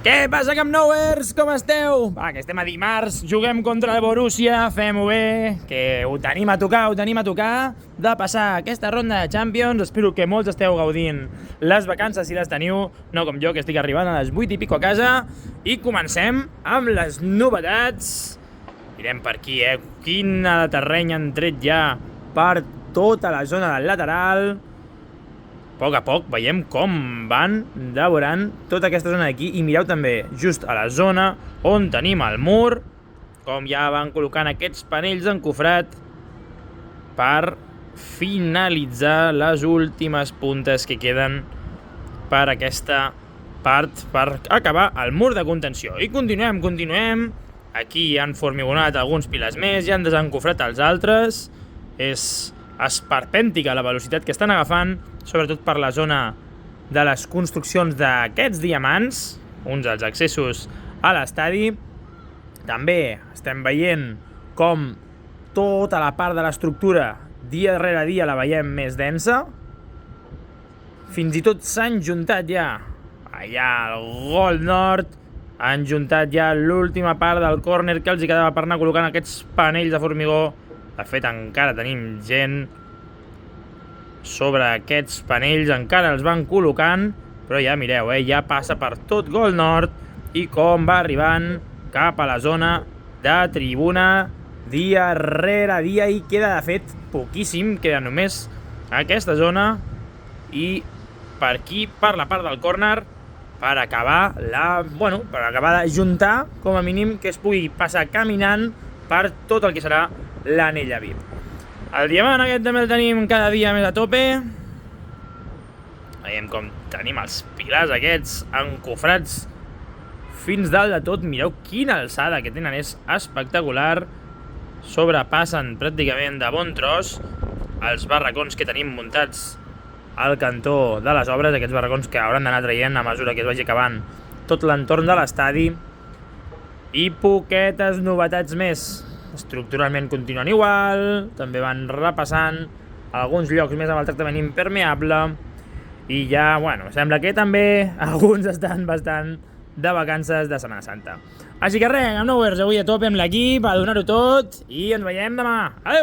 Què passa, Camp Nouers? Com esteu? Va, que estem a dimarts, juguem contra el Borussia, fem-ho bé, que ho tenim a tocar, de passar aquesta ronda de Champions. Espero que molts esteu gaudint les vacances si les teniu, no com jo, que estic arribant a les 8 i pico a casa. I comencem amb les novetats. Mirem per aquí, quina de terreny han tret ja per tota la zona del lateral. A poc veiem com van devorant tota aquesta zona d'aquí i mireu també just a la zona on tenim el mur, com ja van col·locant aquests panells encofrat per finalitzar les últimes puntes que queden per aquesta part, per acabar el mur de contenció. I continuem. Aquí han formigonat alguns pilars més, ja han desencofrat els altres. És esperpèntica la velocitat que estan agafant, sobretot per la zona de les construccions d'aquests diamants, uns dels accessos a l'estadi. També estem veient com tota la part de l'estructura dia rere dia la veiem més densa. Fins i tot s'han juntat ja allà al gol nord, han juntat ja l'última part del córner que els hi quedava per anar col·locant aquests panells de formigó. De fet, encara tenim gent sobre aquests panells, encara els van col·locant, però ja mireu, ja passa per tot gol nord i com va arribant cap a la zona de tribuna dia rere dia, i queda de fet poquíssim, queda només aquesta zona i per aquí, per la part del córner, per acabar de juntar, com a mínim, que es pugui passar caminant per tot el que serà l'anella VIP. El diamant aquest també el tenim cada dia més a tope. Veiem com tenim els pilars aquests encofrats fins dalt de tot. Mireu quina alçada que tenen, és espectacular. Sobrepassen pràcticament de bon tros els barracons que tenim muntats al cantó de les obres, aquests barracons que hauran d'anar traient a mesura que es vagi acabant tot l'entorn de l'estadi. I poquetes novetats més. Estructuralment continuen igual, també van repassant alguns llocs més amb el tractament impermeable i ja, sembla que també alguns estan bastant de vacances de Setmana Santa. Així que res, Camp Nouers, avui a tope amb l'equip, a donar-ho tot i ens veiem demà. Adéu!